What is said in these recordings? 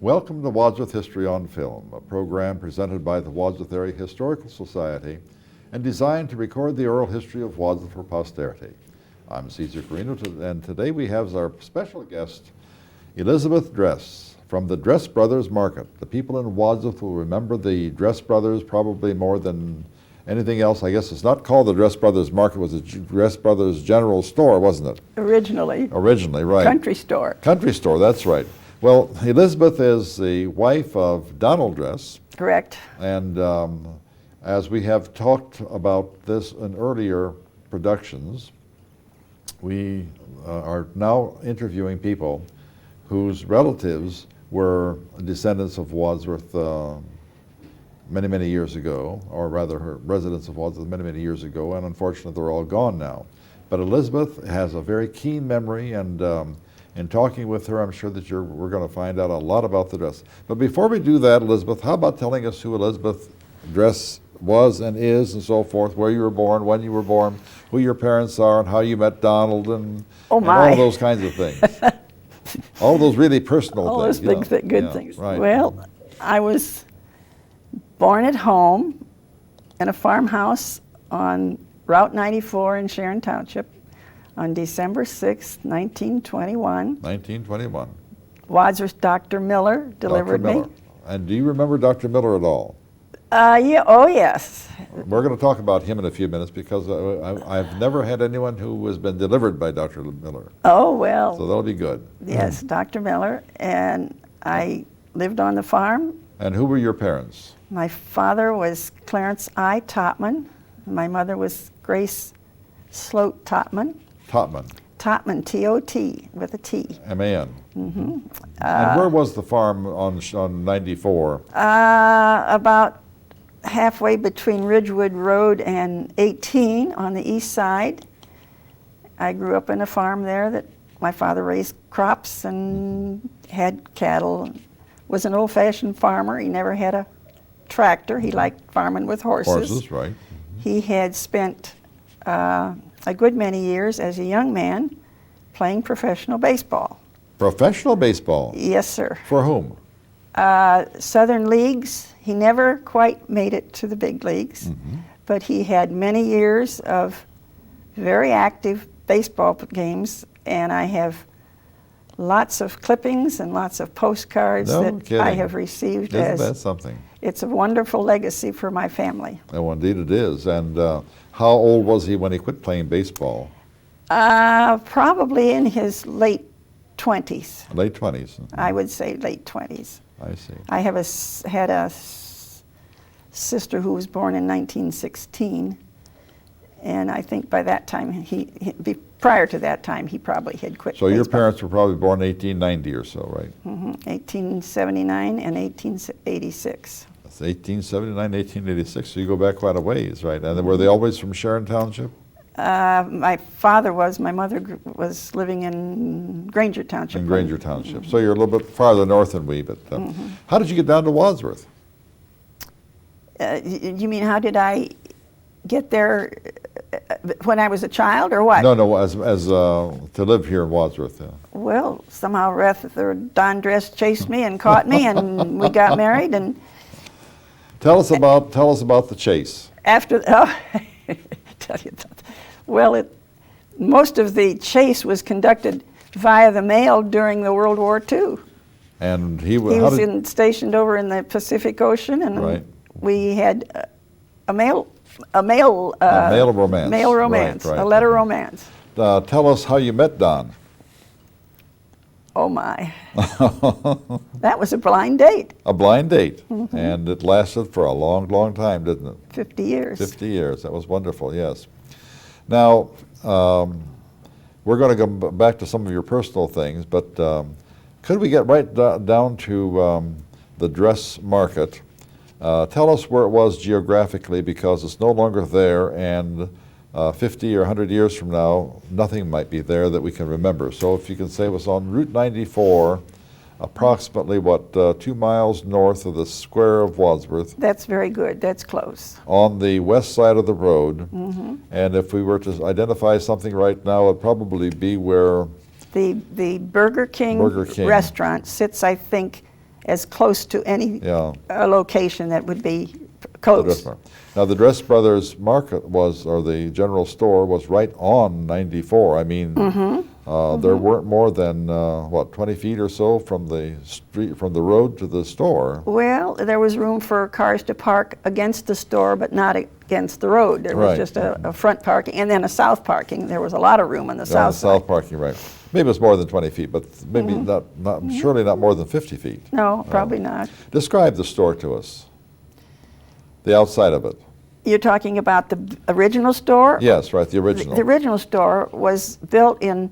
Welcome to Wadsworth History on Film, a program presented by the Wadsworth Area Historical Society and designed to record the oral history of Wadsworth for posterity. I'm Cesar Carino, and today we have as our special guest Elizabeth Dress from the Dress Brothers Market. The people in Wadsworth will remember the Dress Brothers probably more than anything else. I guess it's not called the Dress Brothers Market, it was a Dress Brothers General Store, wasn't it? Originally, right. Country store. Country store, that's right. Well, Elizabeth is the wife of Donald Dress. Correct. And as we have talked about this in earlier productions, we are now interviewing people whose relatives were descendants of Wadsworth many, many years ago, or rather her residents of Wadsworth many, many years ago, and unfortunately they're all gone now. But Elizabeth has a very keen memory, and in talking with her, I'm sure that we're going to find out a lot about the dress. But before we do that, Elizabeth, how about telling us who Elizabeth Dress was and is and so forth, where you were born, when you were born, who your parents are, and how you met Donald, and all those kinds of things. All those really personal all things. All those good things. Right. Well, I was born at home in a farmhouse on Route 94 in Sharon Township on December 6, 1921. 1921. Wadsworth Dr. Miller delivered me. And do you remember Dr. Miller at all? Oh yes. We're going to talk about him in a few minutes because I've never had anyone who has been delivered by Dr. Miller. Oh, well. So that'll be good. Yes, Dr. Miller, and I lived on the farm. And who were your parents? My father was Clarence I. Totman. My mother was Grace Sloat Totman. Totman. Totman, T-O-T, with a T. M-A-N. Mm-hmm. And where was the farm on 94? About halfway between Ridgewood Road and 18 on the east side. I grew up in a farm there that my father raised crops and had cattle. Was an old-fashioned farmer. He never had a tractor. He liked farming with horses. Horses, right. He had spent a good many years as a young man playing professional baseball. Professional baseball? Yes, sir. For whom? Southern leagues. He never quite made it to the big leagues, but he had many years of very active baseball games, and I have lots of clippings and lots of postcards I have received. Isn't that something? It's a wonderful legacy for my family. Oh, indeed it is. And how old was he when he quit playing baseball? Probably in his late 20s. Late 20s. I would say late 20s. I see. I have had a sister who was born in 1916, and I think by that time, prior to that time, he probably had quit So baseball. your parents were probably born in 1890 or so, right? 1879 and 1886. That's 1879, 1886, so you go back quite a ways, right? And were they always from Sharon Township? My father was. My mother was living in Granger Township. In Granger Township. So you're a little bit farther north than we, but how did you get down to Wadsworth? You mean how did I get there when I was a child, or what? No, as to live here in Wadsworth. Yeah. Well, somehow rather Don Dress chased me and caught me, and we got married. And tell us about the chase. After tell you that. Well, most of the chase was conducted via the mail during the World War II. And he was stationed over in the Pacific Ocean, and we had a mail romance. Mail romance, right. A letter romance. Tell us how you met Don. Oh my. That was a blind date. A blind date. And it lasted for a long, long time, didn't it? 50 years. 50 years. That was wonderful, yes. Now, we're going to go back to some of your personal things, but could we get right down to the dress market? Tell us where it was geographically, because it's no longer there, and 50 or 100 years from now, nothing might be there that we can remember. So if you can say it was on Route 94, approximately, 2 miles north of the square of Wadsworth. That's very good. That's close. On the west side of the road. And if we were to identify something right now, it'd probably be where the Burger King restaurant sits, I think, as close to any Yeah. location that would be The close. Dress Brothers. Now, the Dress Brothers Market was, or the general store was right on 94. I mean, there weren't more than, 20 feet or so from the street, from the road to the store. Well, there was room for cars to park against the store, but not against the road. There was Right. just a front parking and then a south parking. There was a lot of room on the On south the side. south parking, right. Maybe it was more than 20 feet, but maybe surely not more than 50 feet. No, probably not. Describe the store to us, the outside of it. You're talking about the original store? Yes, right, the original, The original store was built in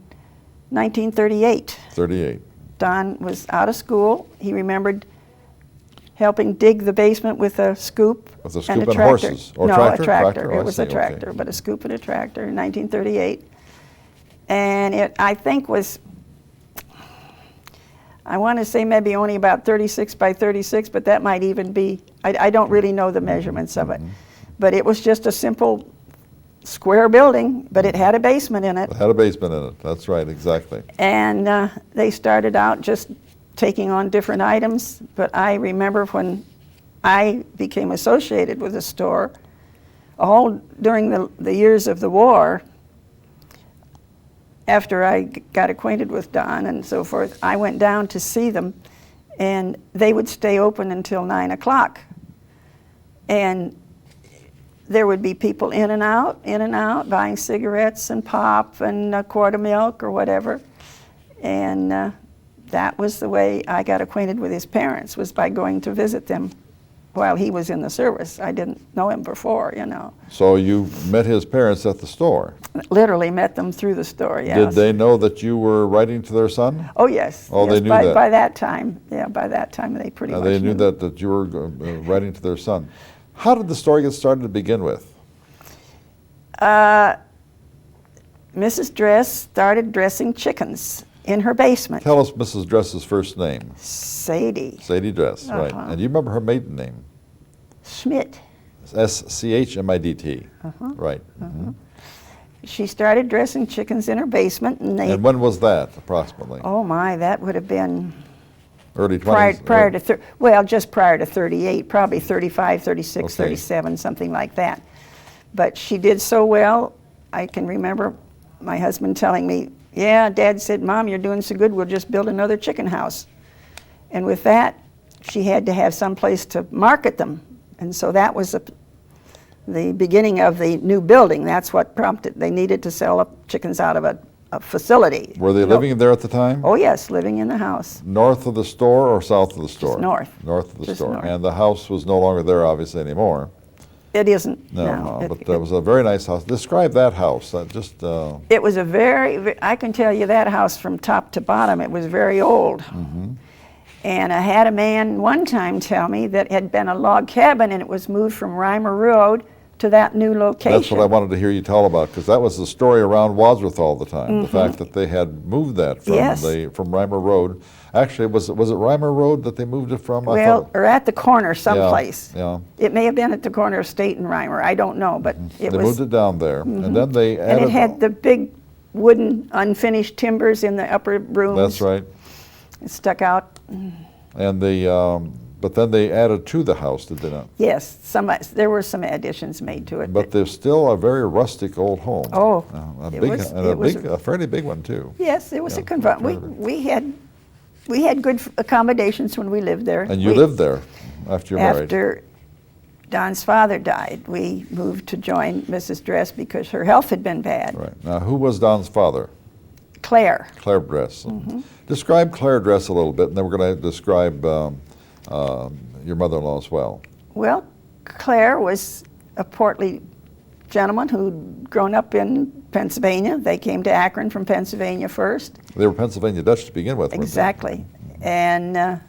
1938. 38. Don was out of school. He remembered helping dig the basement with a scoop With a and scoop and tractor. horses? Or No, tractor? a tractor. Tractor? Oh, I It was see, a okay. tractor, but a scoop and a tractor in 1938. And it, I think, was, I want to say maybe only about 36 by 36, but that might even be, I don't really know the measurements of it. But it was just a simple square building, but it had a basement in it. It had a basement in it, that's right, exactly. And they started out just taking on different items, but I remember when I became associated with the store, all during the years of the war, after I got acquainted with Don and so forth, I went down to see them, and they would stay open until 9 o'clock. And there would be people in and out, buying cigarettes and pop and a quart of milk or whatever. And that was the way I got acquainted with his parents, was by going to visit them while he was in the service. I didn't know him before, you know. So you met his parents at the store. Literally met them through the store, yes. Did they know that you were writing to their son? Oh, yes. Oh, yes, they knew by, that. By that time, yeah, by that time they pretty much They knew that you were writing to their son. How did the store get started to begin with? Mrs. Dress started dressing chickens in her basement. Tell us Mrs. Dress's first name. Sadie Sadie Dress, right. And you remember her maiden name? Schmidt. S-C-H-M-I-D-T, right. She started dressing chickens in her basement, and they. And when was that, approximately? Oh my, that would have been Early 20s? prior to, well, just prior to 38, probably 35, 36, Okay. 37, something like that. But she did so well, I can remember my husband telling me, yeah, Dad said, Mom, you're doing so good, we'll just build another chicken house. And with that, she had to have some place to market them. And so that was the beginning of the new building. That's what prompted, they needed to sell chickens out of a facility. Were they living there at the time? Oh yes, living in the house. North of the store or south of the store? north. North of the Just store. north. And the house was no longer there, obviously, anymore. It isn't No, now. no, but it was a very nice house. Describe that house. It was a very, I can tell you that house from top to bottom, it was very old. And I had a man one time tell me that it had been a log cabin and it was moved from Reimer Road to that new location. That's what I wanted to hear you tell about, because that was the story around Wadsworth all the time. The fact that they had moved that from Yes. from Reimer Road. Actually, was it Reimer Road that they moved it from? I Well, thought- or at the corner someplace. Yeah. It may have been at the corner of State and Reimer, I don't know, but it They was. moved it down there, and then they And added. it had the big wooden unfinished timbers in the upper rooms. That's right. It stuck out. And but then they added to the house, did they not? Yes, there were some additions made to it. But there's still a very rustic old home. Oh, A it big, was- and it was a fairly big one too. Yes, it was Yeah, a convent. fairly big. We had good accommodations when we lived there. And you lived there after you're married. After Don's father died, we moved to join Mrs. Dress because her health had been bad. Right. Now, who was Don's father? Claire. Claire Dress. Describe Claire Dress a little bit, and then we're going to describe your mother-in-law as well. Well, Claire was a portly gentleman who'd grown up in Pennsylvania. They came to Akron from Pennsylvania first. They were Pennsylvania Dutch to begin with, weren't they? Exactly. And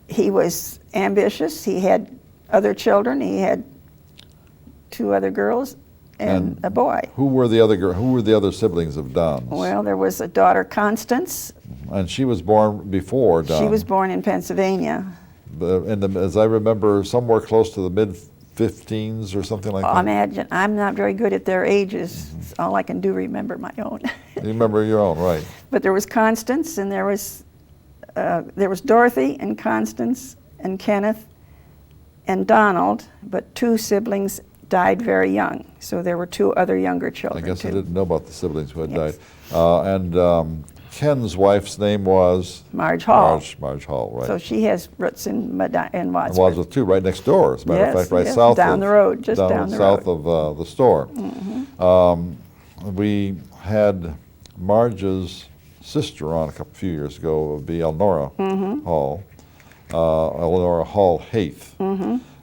he was ambitious. He had other children. He had 2 other girls and a boy. Who were the other siblings of Don's? Well, there was a daughter, Constance. And she was born before Don. She was born in Pennsylvania. As I remember, somewhere close to the mid-15s or something like that. Imagine, I'm not very good at their ages. It's all I can do remember my own. You remember your own, right? But there was Constance, and there was there was Dorothy and Constance and Kenneth and Donald, but 2 siblings died very young. So there were 2 other younger children. I guess too. I didn't know about the siblings who had Yes. died. And Ken's wife's name was? Marge Hall. Marge Hall, right. So she has roots in Wadsworth. And Wadsworth too, right next door, as a matter of Yes, fact, right yes, south down of, the road, just down the south road. of the store. We had Marge's sister on a few years ago, it would be Elnora Hall, Elnora Hall Haith.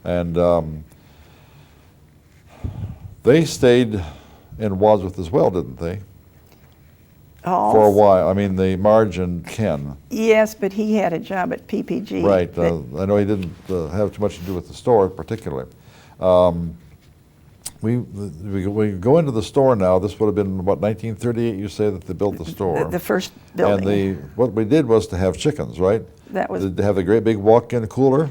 And they stayed in Wadsworth as well, didn't they? Hall. For a while. I mean, the Marge and Ken. Yes, but he had a job at PPG. Right. that- I know he didn't have too much to do with the store particularly. We go into the store now. This would have been, what, 1938, you say, that they built the store? the first building. And what we did was to have chickens, right? That was- Did they have the great big walk-in cooler?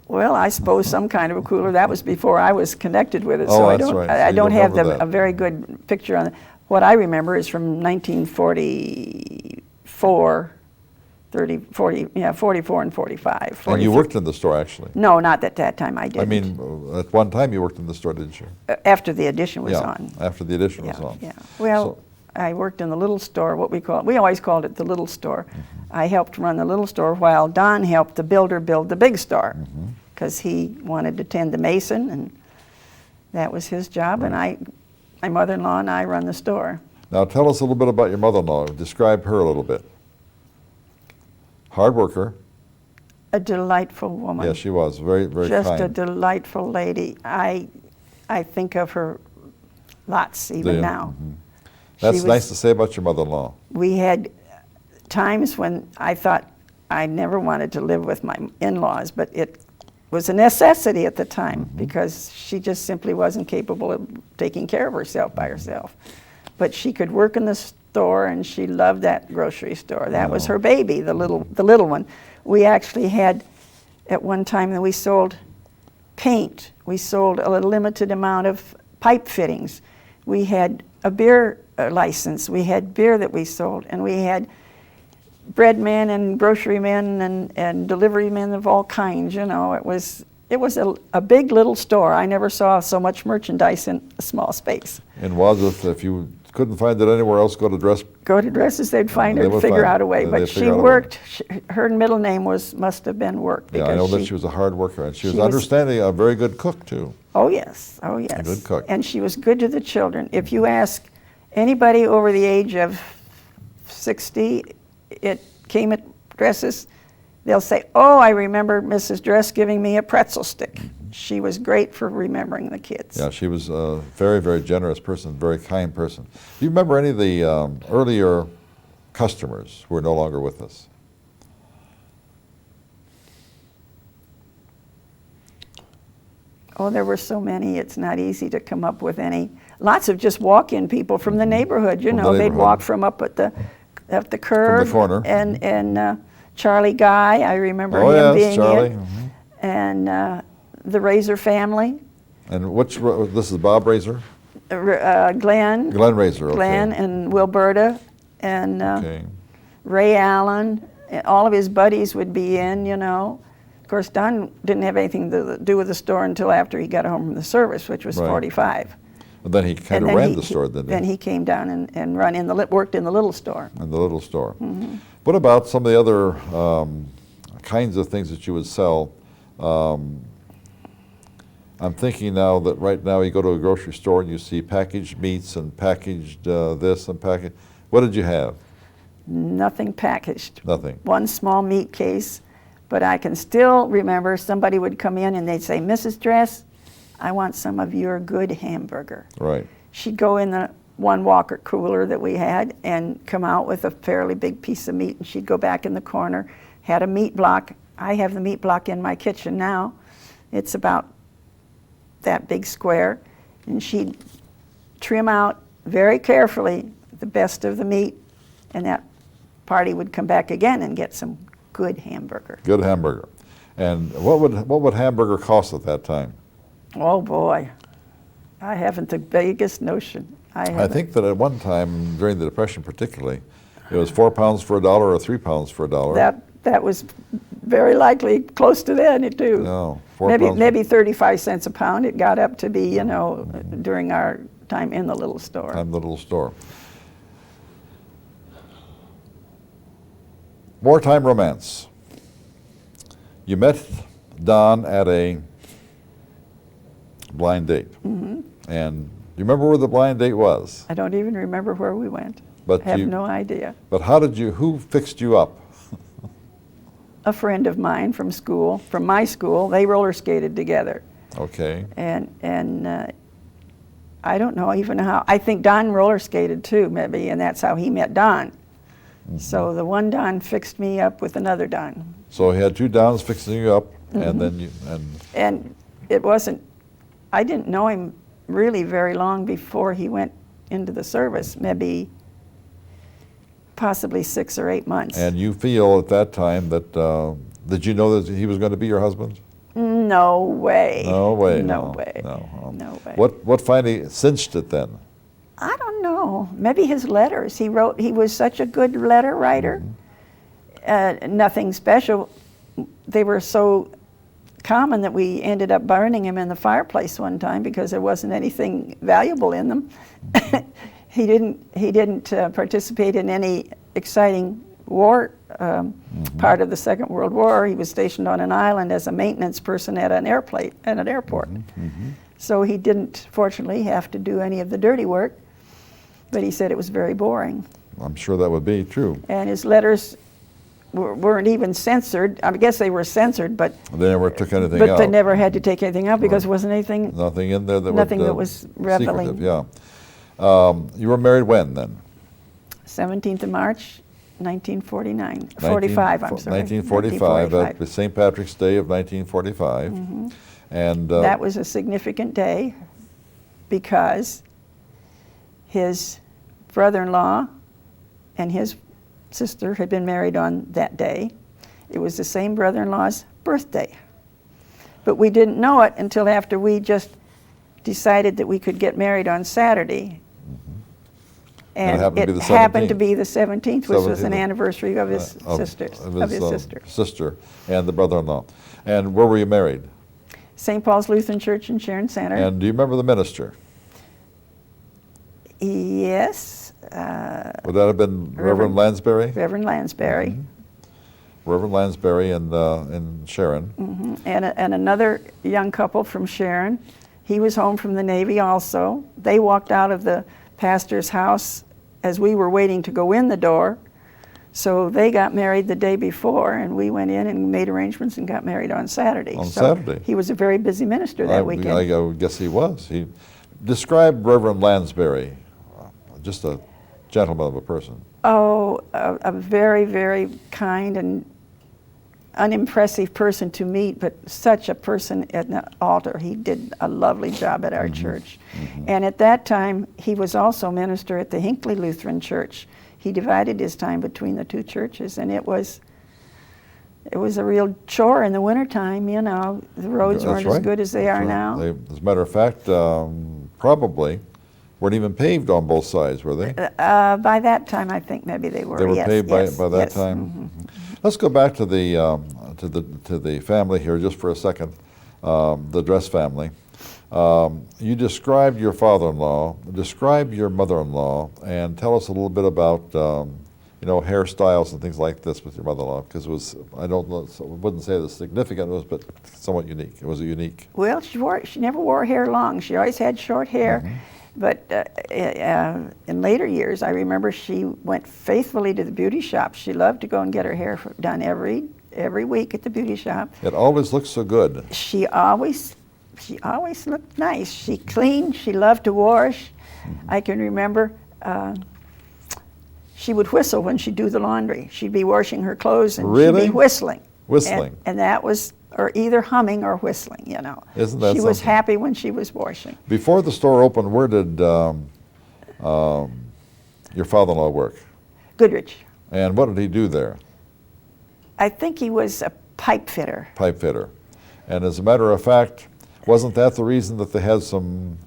Well, I suppose some kind of a cooler. That was before I was connected with it, Oh, so I that's don't. right. So I you don't don't have remember that. a very good picture on it. What I remember is from 1944, 44 and 45. And you worked in the store, actually. No, not at that time. I didn't. I mean, at one time you worked in the store, didn't you? After the addition was Yeah, on. after the addition Yeah, was on. yeah. Well, So- I worked in the little store, we always called it the little store. I helped run the little store while Don helped the builder build the big store, because he wanted to tend the mason, and that was his job, and my mother-in-law and I run the store. Now tell us a little bit about your mother-in-law. Describe her a little bit. Hard worker. A delightful woman. Yes, she was. Very, very Just kind. a delightful lady. I think of her lots even Do you? now. That's She nice was- to say about your mother-in-law. We had times when I thought I never wanted to live with my in-laws, but it was a necessity at the time because she just simply wasn't capable of taking care of herself by herself. But she could work in the store, and she loved that grocery store. That was her baby, the little one. We actually had, at one time, that we sold paint. We sold a limited amount of pipe fittings. We had a beer license. We had beer that we sold, and we had bread men and grocery men and delivery men of all kinds. You know, it was a big little store. I never saw so much merchandise in a small space. In Wadsworth, if you couldn't find it anywhere else, go to Go to Dresses, they'd find They her, would figure find out a way. it. But They'd she figure out a way. worked. Her middle name must have been Work. Yeah, I know that because she was a hard worker, and she was she was- understanding, a very good cook, too. Oh yes, oh yes. good cook. And she was good to the children. If you ask anybody over the age of 60, it came at Dresses, they'll say, "Oh, I remember Mrs. Dress giving me a pretzel stick." She was great for remembering the kids. Yeah, she was a very, very generous person, very kind person. Do you remember any of the earlier customers who are no longer with us? Oh, there were so many, it's not easy to come up with any. Lots of just walk-in people from the neighborhood, you From the know. They'd neighborhood. walk from up at the curb. corner. And Charlie Guy, I remember Oh, him yes, being Charlie. in. And the Razor family, And this is Bob Razor? Glenn. Glenn Razor, okay. Glenn and Wilberta and Okay. Ray Allen. And all of his buddies would be in, you know. Of course, Don didn't have anything to do with the store until after he got home from the service, which was Right. 45. And then he kind of And then ran the store, didn't he? Then he came down and worked in the little store. In the little store. Mm-hmm. What about some of the other kinds of things that you would sell? I'm thinking now that right now you go to a grocery store and you see packaged meats and packaged this and packaged. What did you have? Nothing packaged. Nothing. One small meat case, but I can still remember somebody would come in and they'd say, "Mrs. Dress, I want some of your good hamburger." Right. She'd go in the one Walker cooler that we had and come out with a fairly big piece of meat, and she'd go back in the corner, had a meat block. I have the meat block in my kitchen now. It's about that big square, and she'd trim out very carefully the best of the meat, and that party would come back again and get some good hamburger. Good hamburger. And what would hamburger cost at that time? Oh boy, I haven't the vaguest notion. I think that at one time during the Depression, particularly, it was 4 pounds for $1 or 3 pounds for $1. that was very likely close to that too. No, Maybe 35 cents a pound. It got up to be, during our time in the little store. Time the little store. Wartime romance. You met Don at a blind date. Mm-hmm. And you remember where the blind date was? I don't even remember where we went. But I have no idea. But who fixed you up? A friend of mine from my school, they roller skated together. Okay. And I don't know even how, I think Don roller skated too, maybe, and that's how he met Don. Mm-hmm. So the one Don fixed me up with another Don. So he had two Dons fixing you up, mm-hmm. and then And it wasn't, I didn't know him really very long before he went into the service, maybe possibly 6 or 8 months. And you feel at that time that, did you know that he was going to be your husband? No way. No way. No way. No way. What finally cinched it then? I don't know. Maybe his letters. He was such a good letter writer. Mm-hmm. Nothing special. They were so common that we ended up burning him in the fireplace one time because there wasn't anything valuable in them. Mm-hmm. He didn't participate in any exciting war mm-hmm. part of the Second World War. He was stationed on an island as a maintenance person at an airport. Mm-hmm. Mm-hmm. So he didn't, fortunately, have to do any of the dirty work, but he said it was very boring. I'm sure that would be true. And his letters weren't even censored. I guess they were censored, but they never took anything out. But they never had to take anything out because there wasn't anything. Nothing in there that that was revealing. Secretive, yeah. You were married when then? 17th of March, 1949. 45, I'm sorry. 1945, at St. Patrick's Day of 1945. Mm-hmm. And that was a significant day because his brother-in-law and his sister had been married on that day. It was the same brother-in-law's birthday. But we didn't know it until after we just decided that we could get married on Saturday. And it happened to be the 17th, which was an anniversary of his sister and the brother-in-law. And where were you married? St. Paul's Lutheran Church in Sharon Center. And do you remember the minister? Yes. Would that have been Reverend Lansbury? Reverend Lansbury. Mm-hmm. Reverend Lansbury in Sharon. Mm-hmm. And another young couple from Sharon. He was home from the Navy also. They walked out of the pastor's house as we were waiting to go in the door. So they got married the day before, and we went in and made arrangements and got married on Saturday. Saturday. He was a very busy minister that weekend. I would guess he was. He described Reverend Lansbury, just a gentleman of a person. Oh, a very, very kind and unimpressive person to meet, but such a person at the altar. He did a lovely job at our mm-hmm. church. Mm-hmm. And at that time, he was also minister at the Hinckley Lutheran Church. He divided his time between the two churches, and it was a real chore in the wintertime, you know. The roads weren't as good as they are now. As a matter of fact, probably weren't even paved on both sides, were they? By that time, I think maybe they were. They were paved by that yes. time. Mm-hmm. Let's go back to the family here just for a second. The Dress family. You described your father-in-law. Describe your mother-in-law, and tell us a little bit about hairstyles and things like this with your mother-in-law, because it was, I wouldn't say it was significant, but somewhat unique. It was unique. Well, she never wore hair long. She always had short hair. Mm-hmm. But in later years, I remember she went faithfully to the beauty shop. She loved to go and get her hair done every week at the beauty shop. It always looked so good. She always looked nice. She cleaned. She loved to wash. Mm-hmm. I can remember she would whistle when she'd do the laundry. She'd be washing her clothes and really? She'd be whistling. Whistling. And that was, or either humming or whistling, you know. Isn't that She something? was happy when she was washing. Before the store opened, where did your father-in-law work? Goodrich. And what did he do there? I think he was a pipe fitter. Pipe fitter. And as a matter of fact, wasn't that the reason that they had some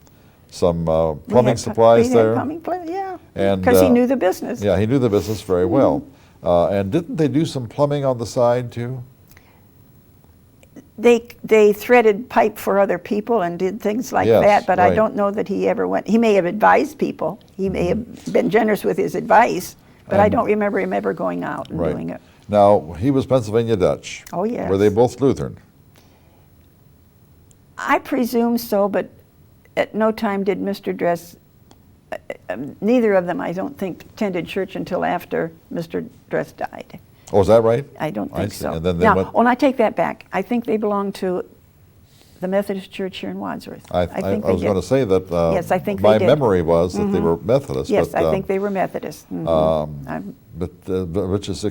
plumbing supplies there? Plumbing, yeah. And because he knew the business. Yeah, he knew the business very well. And didn't they do some plumbing on the side too? They threaded pipe for other people and did things like Yes, that, but I right. don't know that he ever went. He may have advised people. He may have been generous with his advice, but I And- don't remember him ever going out and Right. doing it. Now, he was Pennsylvania Dutch. Oh, yes. Were they both Lutheran? I presume so, but at no time did Mr. Dress, neither of them, I don't think, attended church until after Mr. Dress died. Oh, is that right? I don't I think see. so. And then they Now, went- I take that back. I think they belonged to the Methodist Church here in Wadsworth. I think was they going to did. say that Yes, I think my they did. memory was that they were Methodist. Yes, but, I think they were Methodist. Mhm. I'm- but which is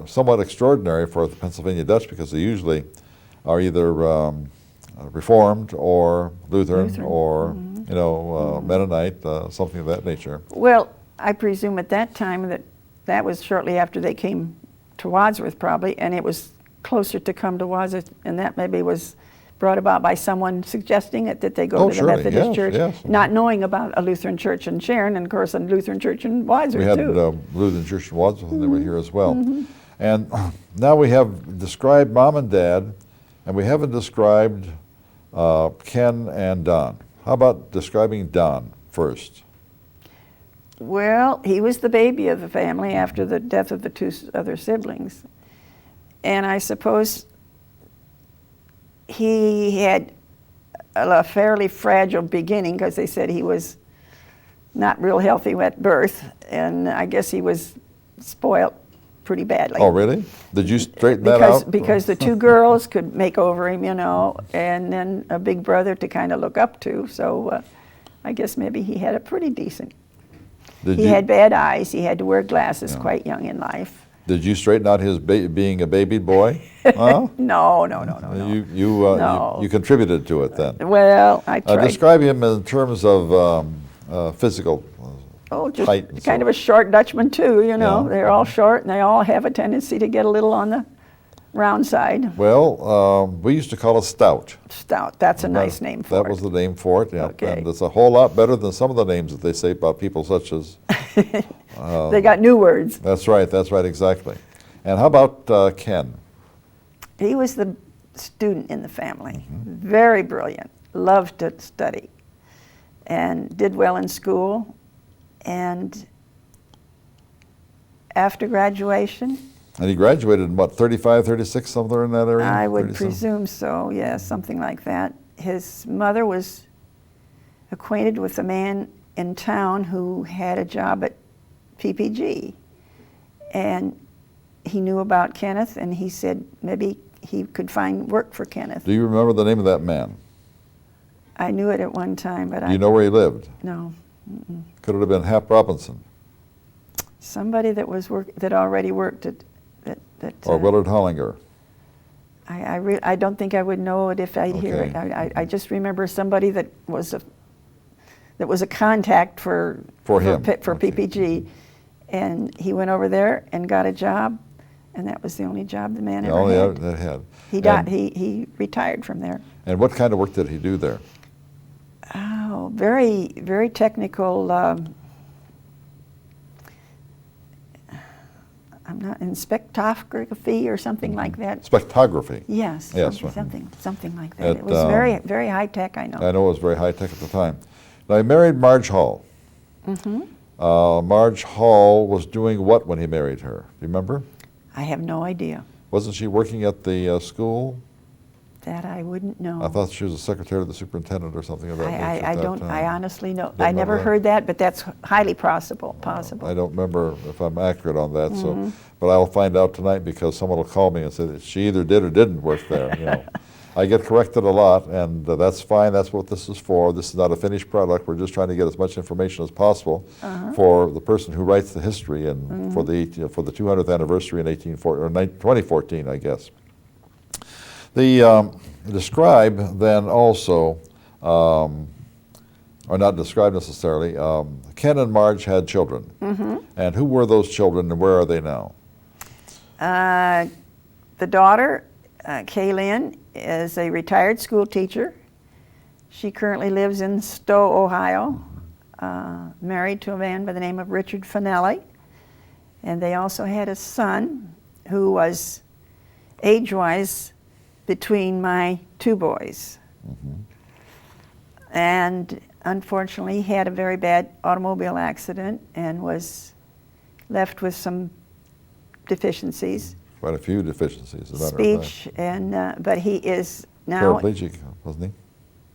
somewhat extraordinary for the Pennsylvania Dutch because they usually are either Reformed or Lutheran. Or Mennonite, something of that nature. Well, I presume at that time that was shortly after they came to Wadsworth probably, and it was closer to come to Wadsworth, and that maybe was brought about by someone suggesting it, that they go Oh, to the surely, Methodist yes, church, yes. not knowing about a Lutheran church in Sharon, and of course a Lutheran church in Wadsworth We had too. Lutheran Church in Wadsworth, and they were here as well. And now we have described Mom and Dad, and we haven't described Ken and Don. How about describing Don first? Well, he was the baby of the family after the death of the two other siblings. And I suppose he had a fairly fragile beginning because they said he was not real healthy at birth. And I guess he was spoiled pretty badly. Oh, really? Did you straighten that out? Because the two girls could make over him, and then a big brother to kind of look up to. So I guess maybe he had a pretty decent. He had bad eyes. He had to wear glasses quite young in life. Did you straighten out his being a baby boy? Huh? No. You contributed to it then. Well, I tried. Describe him in terms of physical Just height and kind so of a short Dutchman too, Yeah. They're all short and they all have a tendency to get a little on the round side. Well, we used to call it stout. Stout, that's a nice name for it. That was the name for it, yeah. Okay. And it's a whole lot better than some of the names that they say about people such as... They got new words. That's right, exactly. And how about Ken? He was the student in the family, very brilliant, loved to study, and did well in school. And after graduation, And he graduated in what, 35, 36, somewhere in that area? I would 30-something? presume so, yes, something like that. His mother was acquainted with a man in town who had a job at PPG. And he knew about Kenneth, and he said maybe he could find work for Kenneth. Do you remember the name of that man? I knew it at one time, but Do you know where he lived? No. Could it have been Hap Robinson Somebody that was that already worked at that. or Willard Hollinger? I don't think I would know it if I'd hear it. Okay. I just remember somebody that was a contact for him. for Okay. PPG, and he went over there and got a job, and that was the only job the man ever had. That had. He died. He retired from there. And what kind of work did he do there? Oh, very very technical. I'm not in spectrography or something like that. Spectrography. Yes, Yes, something like that. It, It was very, very high tech, I know. I know it was very high tech at the time. Now, he married Marge Hall. Marge Hall was doing what when he married her? Do you remember? I have no idea. Wasn't she working at the school? That I wouldn't know. I thought she was a secretary of the superintendent or something of that nature at I that don't. time. I honestly know. Didn't I know never that. heard that, but that's highly possible. I don't remember if I'm accurate on that, so, but I'll find out tonight because someone will call me and say that she either did or didn't work there. I get corrected a lot, and that's fine. That's what this is for. This is not a finished product. We're just trying to get as much information as possible for the person who writes the history and for the 200th anniversary in 2014, I guess. The describe then also, or not describe necessarily, Ken and Marge had children. And who were those children and where are they now? The daughter, Kaylin, is a retired school teacher. She currently lives in Stowe, Ohio, married to a man by the name of Richard Finelli. And they also had a son who was age-wise between my two boys. And unfortunately, he had a very bad automobile accident and was left with some deficiencies. Quite a few deficiencies, as a matter of fact. Speech, and but he is now... Paraplegic, wasn't he?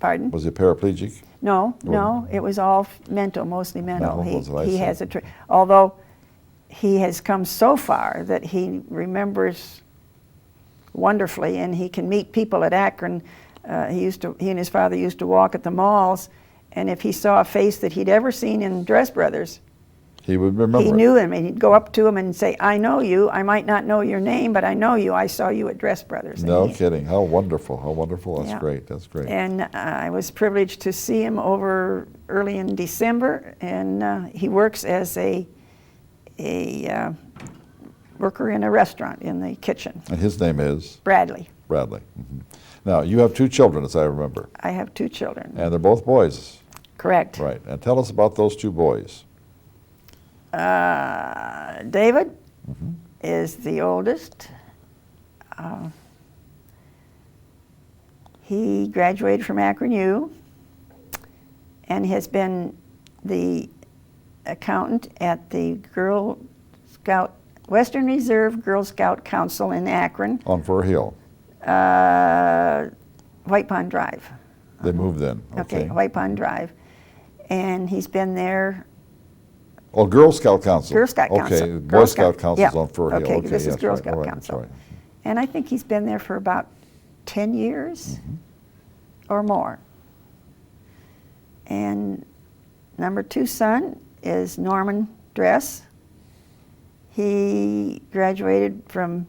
Pardon? Was he paraplegic? No, no, it was all mental, mostly mental. Mental, was what I He said. has although he has come so far that he remembers wonderfully, and he can meet people at Akron. He and his father used to walk at the malls, and if he saw a face that he'd ever seen in Dress Brothers, He would remember he it. knew him, and he'd go up to him and say, "I know you. I might not know your name, but I know you. I saw you at Dress Brothers." And No kidding. How wonderful. How wonderful. That's Yeah. great. That's great. And I was privileged to see him over early in December, and he works as a worker in a restaurant in the kitchen. And his name is? Bradley. Bradley. Now, you have two children, as I remember, I have two children. and they're both boys. Correct. Right. And tell us about those two boys. David is the oldest. He graduated from Akron U and has been the accountant at the Western Reserve Girl Scout Council in Akron, On Fur Hill. White Pond Drive. They moved in. Okay, White Pond Drive. And he's been there. Oh, Girl Scout Council. Girl Scout Council. Okay, Boy Girl Scout Council's yeah. on Fur Hill. Okay, this is that's Girl right. Scout All right, Council. that's right. And I think he's been there for about 10 years or more. And number two son is Norman Dress. He graduated from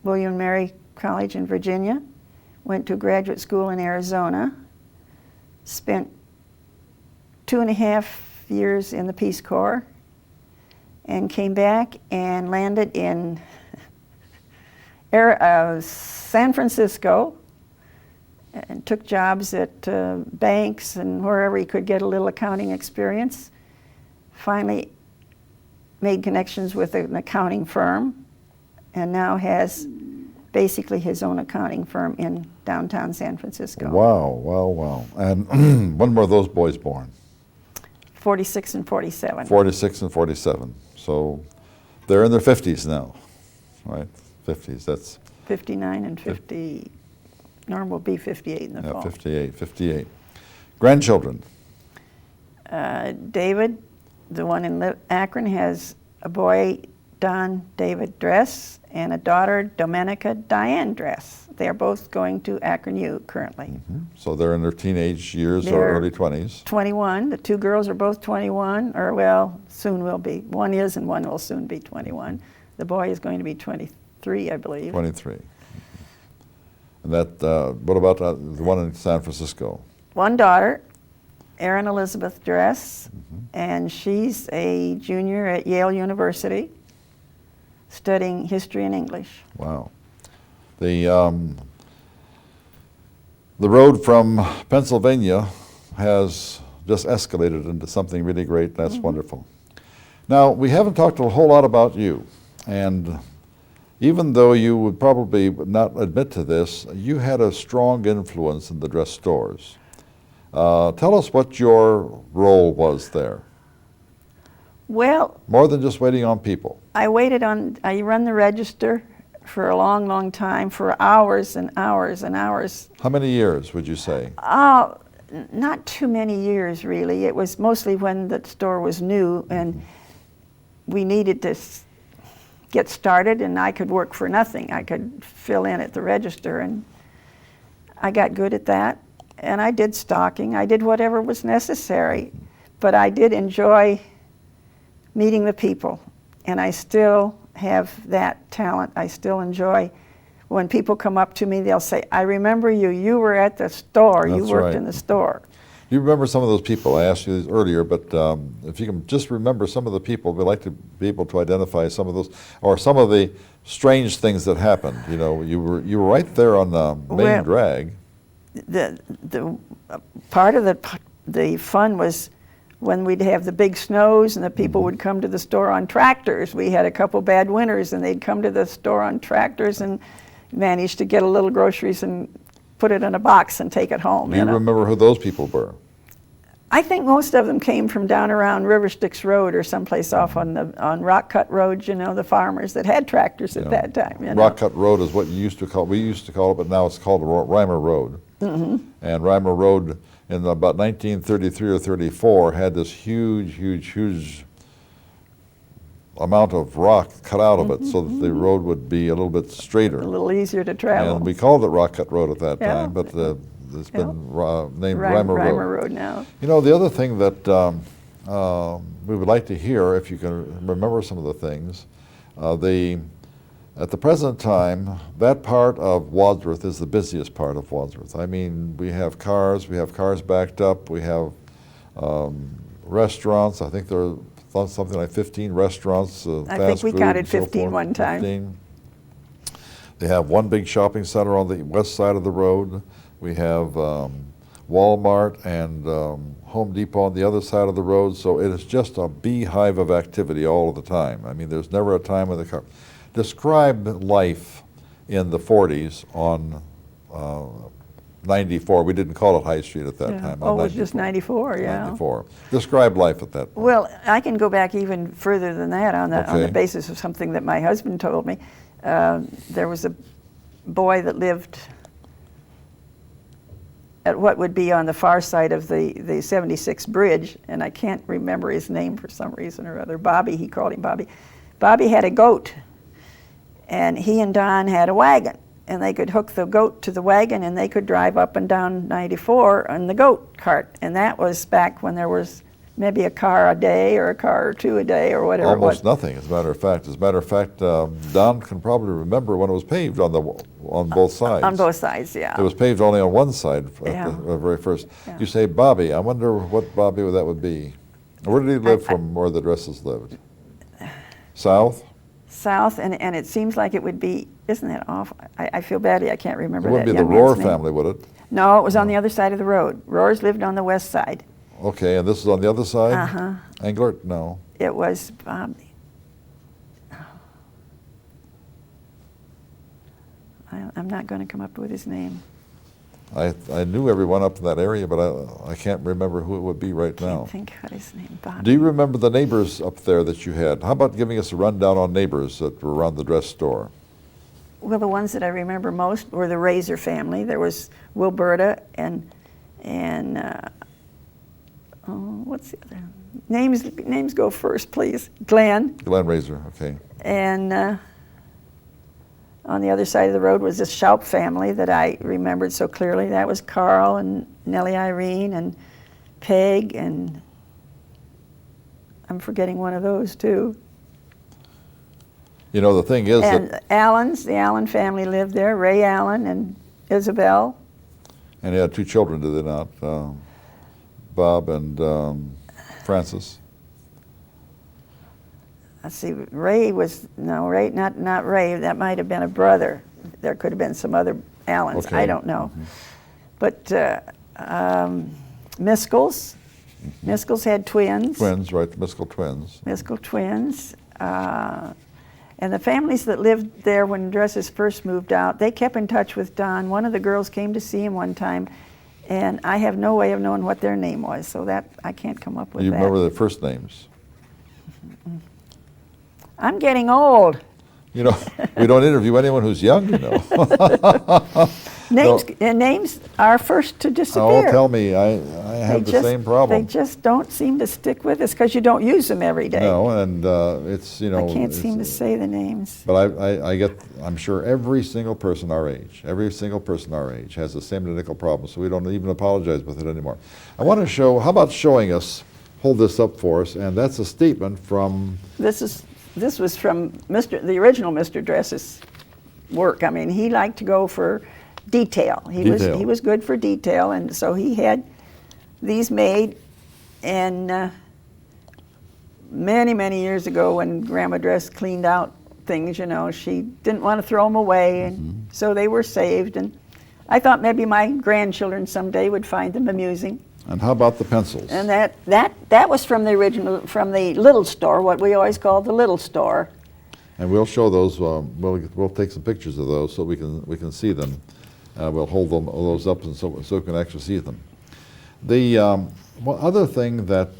William and Mary College in Virginia, went to graduate school in Arizona, spent 2.5 years in the Peace Corps, and came back and landed in San Francisco and took jobs at banks and wherever he could get a little accounting experience. Finally made connections with an accounting firm and now has basically his own accounting firm in downtown San Francisco. Wow, wow, wow. And when were those boys born? 46 and 47. 46 and 47. So they're in their 50s now, right? 50s, that's 59 and 50. Norm will be 58 in the fall. 58. Grandchildren? David, the one in Akron, has a boy, Don David Dress, and a daughter, Domenica Diane Dress. They are both going to Akron U currently. So they're in their teenage years or They're early 20s. 21. The two girls are both 21, or well, soon will be. One is and one will soon be 21. The boy is going to be 23, I believe. 23. And that, what about the one in San Francisco? One daughter, Erin Elizabeth Dress, and she's a junior at Yale University, studying history and English. Wow. The road from Pennsylvania has just escalated into something really great. That's wonderful. Now, we haven't talked a whole lot about you, and even though you would probably not admit to this, you had a strong influence in the dress stores. Tell us what your role was there. Well, More than just waiting on people. I run the register for a long, long time, for hours and hours and hours. How many years would you say? Not too many years, really. It was mostly when the store was new and we needed to get started, and I could work for nothing. I could fill in at the register, and I got good at that. And I did stocking. I did whatever was necessary. But I did enjoy meeting the people, and I still have that talent. I still enjoy when people come up to me, they'll say, "I remember you. You were at the store. You That's worked right. in the store." You remember some of those people? I asked you this earlier, but if you can just remember some of the people, we'd like to be able to identify some of those, or some of the strange things that happened. You know, you were right there on the main Well, drag. The part of the fun was when we'd have the big snows and the people would come to the store on tractors. We had a couple bad winters and they'd come to the store on tractors and manage to get a little groceries and put it in a box and take it home. Do you remember who those people were? I think most of them came from down around River Styx Road or someplace off on Rock Cut Road, you know, the farmers that had tractors at that time. You know? Rock Cut Road is what you used to call, we used to call it, but now it's called Reimer Road. And Reimer Road in about 1933 or 34 had this huge amount of rock cut out of it so that the road would be a little bit straighter. A little easier to travel. And we called it Rock Cut Road at that time, but it's been named Reimer Road. Reimer Road now. You know, the other thing that we would like to hear, if you can remember some of the things, at the present time, that part of Wadsworth is the busiest part of Wadsworth. I mean, we have cars backed up, we have restaurants. I think there are something like 15 restaurants, I think we counted 15 one time. 15. They have one big shopping center on the west side of the road. We have Walmart and Home Depot on the other side of the road, so it is just a beehive of activity all of the time. I mean, there's never a time when the car... Describe life in the 40s on 94. We didn't call it High Street at that time. Oh, it was just 94, yeah. 94. Describe life at that point. Well, I can go back even further than that on the basis of something that my husband told me. There was a boy that lived at what would be on the far side of the 76 bridge, and I can't remember his name for some reason or other. Bobby, he called him Bobby. Bobby had a goat, and he and Don had a wagon, and they could hook the goat to the wagon, and they could drive up and down 94 on the goat cart, and that was back when there was maybe a car a day or a car or two a day or whatever. Almost nothing, as a matter of fact. As a matter of fact, Don can probably remember when it was paved on both sides. On both sides, yeah. It was paved only on one side at the very first. Yeah. You say Bobby. I wonder what Bobby that would be. Where did he live from where the Dresses lived? South? South, and it seems like it would be, isn't that awful? I feel badly, I can't remember It that wouldn't be the young Rohr man's name. family, would it? No, it was on the other side of the road. Rohr's lived on the west side. Okay, and this is on the other side? Uh-huh. Englert? No. It was Bobby. I'm not going to come up with his name. I knew everyone up in that area, but I can't remember who it would be right now. I think what his name, Bobby. Do you remember the neighbors up there that you had? How about giving us a rundown on neighbors that were around the dress store? Well, the ones that I remember most were the Razor family. There was Wilberta and what's the other? Names go first, please. Glenn. Glenn Razor, okay. And on the other side of the road was the Schaup family that I remembered so clearly. That was Carl and Nellie Irene and Peg, and I'm forgetting one of those too. You know, the thing is and that... the Allen family lived there, Ray Allen and Isabel. And he had two children, did they not? Bob and Francis. Let's see, Ray was, no, Ray, not Ray, that might have been a brother. There could have been some other Allens, Okay. I don't know. But Miskels, Miskels had twins. Twins, right, the Miskell twins. Miskell twins. And the families that lived there when Dresses first moved out, they kept in touch with Don. One of the girls came to see him one time, and I have no way of knowing what their name was, so that I can't come up with You that. remember their first names? I'm getting old. You know, we don't interview anyone who's young, you know. Names are first to disappear. Oh, tell me, I have the same problem. They just don't seem to stick with us because you don't use them every day. No, and it's, you know... I can't seem to say the names. But I'm sure every single person our age has the same identical problem, so we don't even apologize with it anymore. I want to show, how about showing us, hold this up for us, and that's a statement from... This was from the original Mr. Dress's work. I mean, he liked to go for detail. He was good for detail, and so he had these made. And many years ago, when Grandma Dress cleaned out things, you know, she didn't want to throw them away, and so they were saved. And I thought maybe my grandchildren someday would find them amusing. And how about the pencils? And that was from the original, from the little store, what we always called the little store. And we'll show those. We'll take some pictures of those so we can see them. We'll hold those up and so we can actually see them. The one other thing that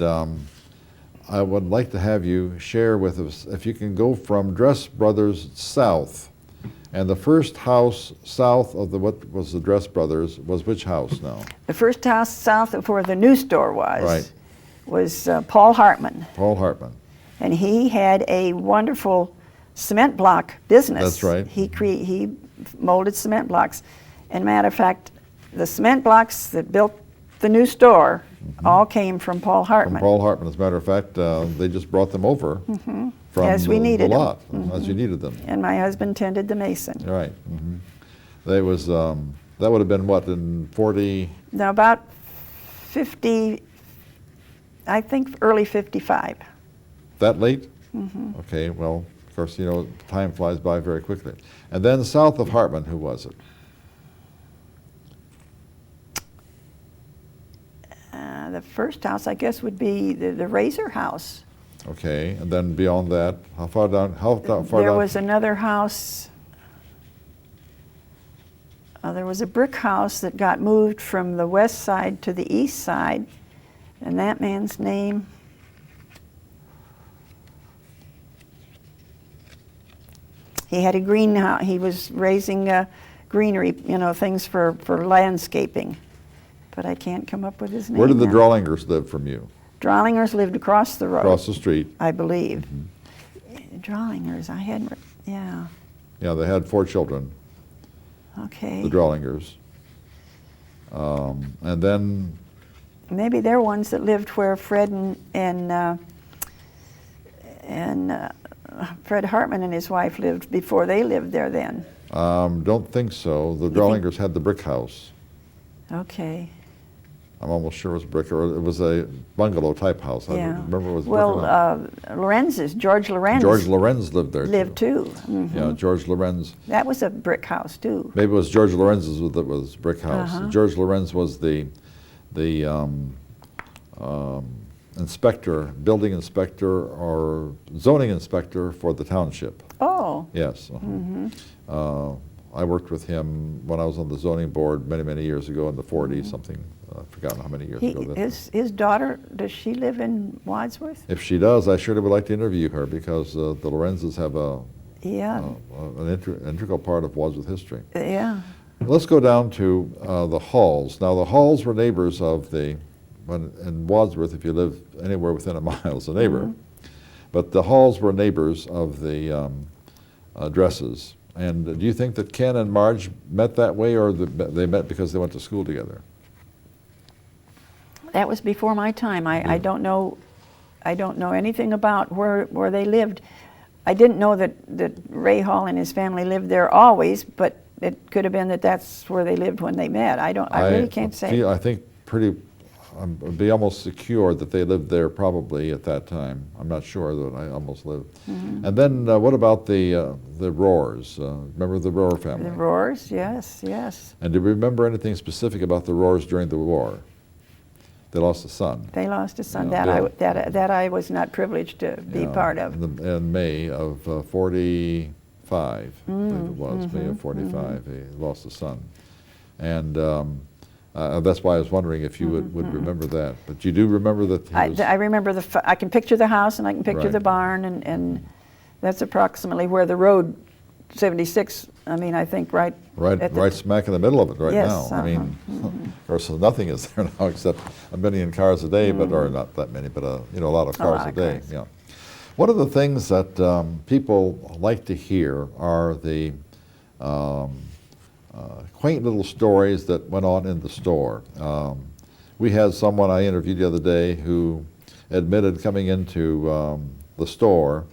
I would like to have you share with us, if you can go from Dress Brothers south, and the first house south of what was the Dress Brothers was which house now? The first house south of where the new store was, Right. was Paul Hartman. Paul Hartman. And he had a wonderful cement block business. That's right. He molded cement blocks. And matter of fact, the cement blocks that built the new store all came from Paul Hartman. From Paul Hartman. As a matter of fact, they just brought them over from As we needed the them. lot, as you needed them. And my husband tended the mason. Right. They was that would have been what, in 40? Now about 50, I think early 55. That late? Okay. Well, of course, time flies by very quickly. And then south of Hartman, who was it? The first house, I guess, would be the Razor House. Okay. And then beyond that, how far down? There was another house. There was a brick house that got moved from the west side to the east side, and that man's name. He had a greenhouse. He was raising greenery, things for landscaping. But I can't come up with his name. Where did the now. Drawlingers live from you? Drawlingers lived across the road. Across the street. I believe. Drawlingers, I hadn't, yeah. Yeah, they had 4 children, Okay. the Drawlingers. And then, Maybe they're ones that lived where Fred and Fred Hartman and his wife lived before they lived there then. don't think so. The think- Drawlingers had the brick house. Okay. I'm almost sure it was brick, or it was a bungalow type house. I Yeah. remember it was brick. Well, Lorenz's, George Lorenz George Lorenz lived there lived too. Yeah, George Lorenz. That was a brick house too. Maybe it was George Lorenz's that was brick house. George Lorenz was the inspector, building inspector, or zoning inspector for the township. Oh. Yes. I worked with him when I was on the zoning board many, many years ago in the 40s, something. I've forgotten how many years ago. that was. His daughter, does she live in Wadsworth? If she does, I surely would like to interview her because the Lorenzes have Yeah. an integral part of Wadsworth history. Yeah. Let's go down to the Halls. Now, the Halls were neighbors of in Wadsworth, if you live anywhere within a mile, it's a neighbor. But the Halls were neighbors of the Dresses. And do you think that Ken and Marge met that way, or they met because they went to school together? That was before my time. I don't know anything about where they lived. I didn't know that Ray Hall and his family lived there always, but it could have been that that's where they lived when they met. I really can't say. I think I'd be almost secure that they lived there probably at that time. I'm not sure, though. I almost lived. And then what about the Roars? Remember the Roar family? The Roars, yes, yes. And do you remember anything specific about the Roars during the war? They lost a son. They lost a son. Yeah, that I was not privileged to be part of. In May of 45, I believe it was, May of 45, he lost a son. And that's why I was wondering if you would remember that. But you do remember that he was... I remember I can picture the house and I can picture Right. the barn, and that's approximately where the road 76, I think right at the- Right smack in the middle of it right Yes, now. I mean, of course, nothing is there now except a million cars a day, or not that many, but a lot of cars lot a of day. cars. Yeah. One of the things that people like to hear are the quaint little stories that went on in the store. We had someone I interviewed the other day who admitted coming into the store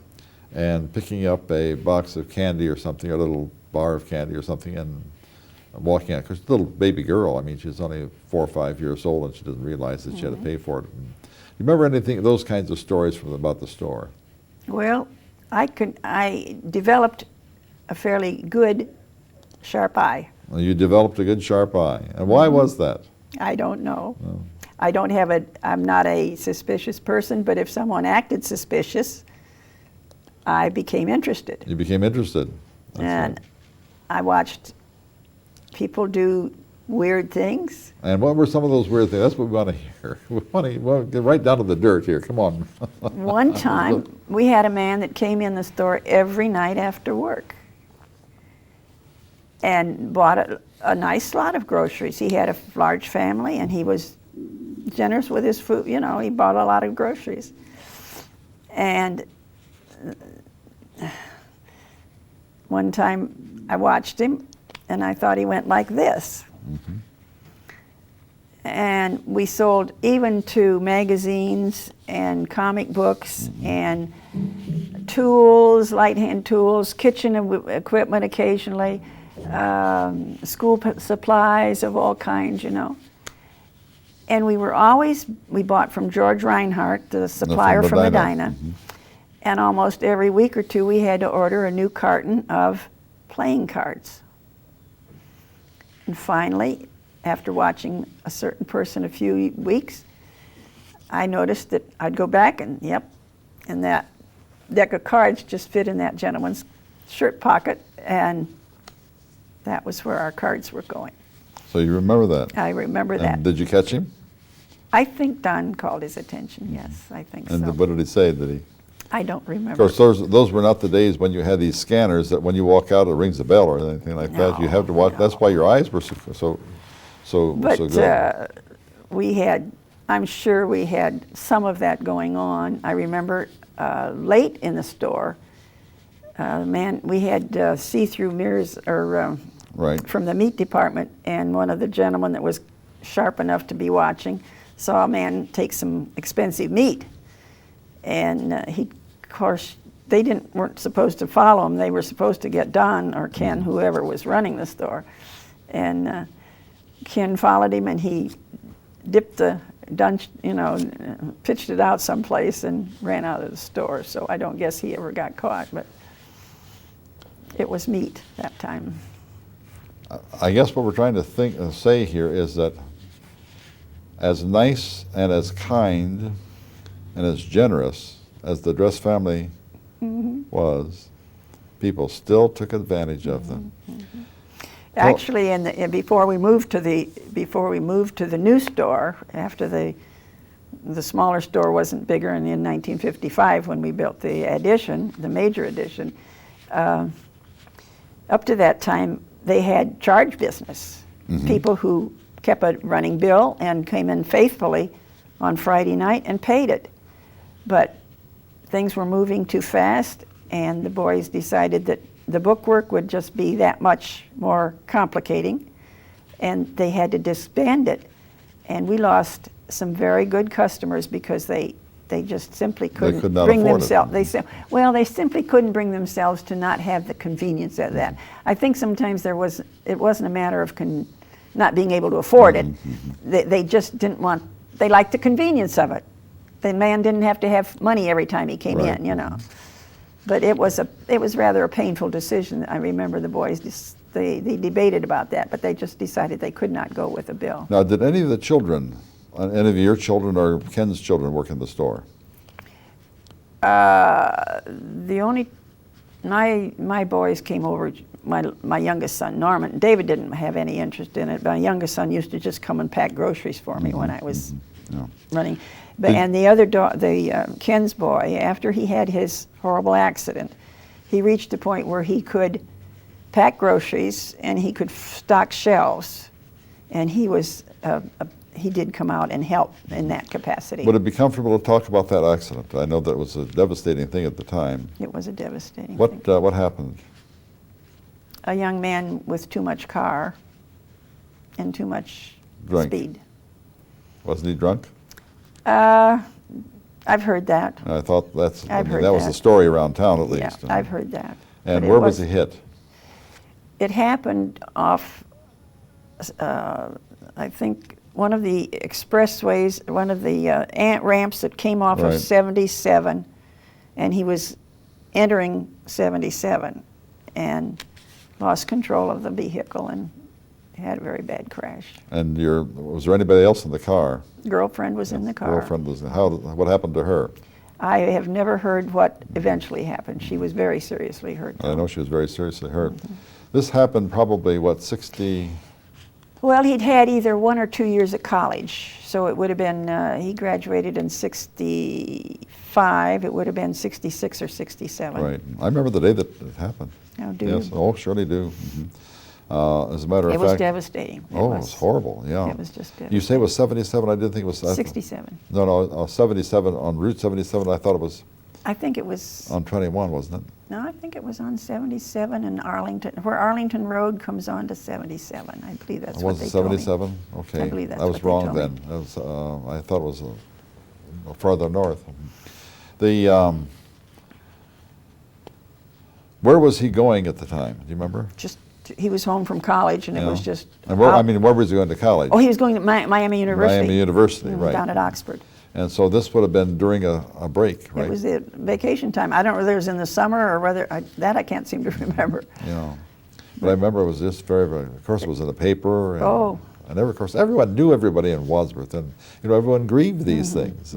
and picking up a box of candy or something, a little bar of candy or something, and walking out. Because a little baby girl, she's only 4 or 5 years old, and she doesn't realize that she had to pay for it. And you remember anything, those kinds of stories about the store? Well, I developed a fairly good sharp eye. Well, you developed a good sharp eye. And why was that? I don't know. I'm not a suspicious person, but if someone acted suspicious, I became interested. You became interested. That's And right. I watched people do weird things. And what were some of those weird things? That's what we want to hear. We want to get right down to the dirt here. Come on. One time, we had a man that came in the store every night after work and bought a nice lot of groceries. He had a large family, and he was generous with his food. You know, he bought a lot of groceries. And one time, I watched him, and I thought he went like this. Mm-hmm. And we sold even to magazines and comic books and tools, light-hand tools, kitchen equipment occasionally, school supplies of all kinds, you know. And we bought from George Reinhardt, the supplier from Medina. Mm-hmm. And almost every week or two, we had to order a new carton of playing cards. And finally, after watching a certain person a few weeks, I noticed that I'd go back and, and that deck of cards just fit in that gentleman's shirt pocket, and that was where our cards were going. So you remember that? I remember And that. did you catch him? I think Don called his attention, yes, I think And so. what did he say? Did he? I don't Of remember. course, those were not the days when you had these scanners that when you walk out it rings the bell or anything like that. You have to watch. No. That's why your eyes were so But good. I'm sure we had some of that going on. I remember late in the store, we had see-through mirrors Right. from the meat department, and one of the gentlemen that was sharp enough to be watching saw a man take some expensive meat. And of course, they weren't supposed to follow him. They were supposed to get Don or Ken, whoever was running the store. And Ken followed him, and he dipped pitched it out someplace and ran out of the store. So I don't guess he ever got caught, but it was meat that time. I guess what we're trying to say here is that as nice and as kind and as generous as the Dress family was, people still took advantage of them. Mm-hmm. Actually, before we moved to the new store, after the smaller store wasn't bigger, and in 1955 when we built the addition, the major addition, up to that time they had charge business. Mm-hmm. People who kept a running bill and came in faithfully on Friday night and paid it. But things were moving too fast, and the boys decided that the bookwork would just be that much more complicating, and they had to disband it. And we lost some very good customers because they just simply couldn't could not bring afford it. themselves. They simply couldn't bring themselves to not have the convenience of that. I think sometimes it wasn't a matter of not being able to afford it. They just didn't want. They liked the convenience of it. The man didn't have to have money every time he came Right. in, you know. But it was rather a painful decision. I remember the boys they debated about that, but they just decided they could not go with a bill. Now, did any of the children, any of your children or Ken's children work in the store? My boys came over. My youngest son Norman. David didn't have any interest in it. But my youngest son used to just come and pack groceries for me when I was running. But and the other Ken's boy, after he had his horrible accident, he reached a point where he could pack groceries and he could stock shelves, and he did come out and help in that capacity. Would it be comfortable to talk about that accident? I know that was a devastating thing at the time. It was a devastating thing. What happened? A young man with too much car and too much Drink. speed. Wasn't he drunk? I've heard that. I thought that was the that. story around town at Yeah, least. I've heard that. And But where was he hit? It happened off, I think, one of the expressways, one of the ant ramps that came off Right. of 77, and he was entering 77 and lost control of the vehicle and had a very bad crash. And was there anybody else in the car? Girlfriend was in the car. Girlfriend was. What happened to her? I have never heard what eventually happened. She was very seriously hurt, though. I know she was very seriously hurt. This happened probably, what, 60? Well, he'd had either 1 or 2 years at college, so it would have been, he graduated in 65, it would have been 66 or 67. Right. I remember the day that it happened. Oh, do Yes, you? oh, surely do. As a matter of It fact. was devastating. It was horrible, yeah. It was just devastating. You say it was 77? I didn't think it was. 67. No, 77, on Route 77, I thought it was I think it was, on 21, wasn't it? no, I think it was on 77 in Arlington, where Arlington Road comes on to 77. I believe that's what Was they it told me. 77? Okay. I believe that's I was what they wrong told me. then. That was, I thought it was farther north. Where was he going at the time? Do you remember? Just, he was home from college, and it was Yeah. just. And where, I mean, where was he going to college? Oh, he was going to Miami University. Miami University, right. Down at Oxford. And so this would have been during a break, right? It was the vacation time. I don't know whether it was in the summer or whether, that I can't seem to remember. Yeah. But I remember it was just very, of course it was in the paper. And, Oh. And of course, everyone knew everybody in Wadsworth, and everyone grieved these things.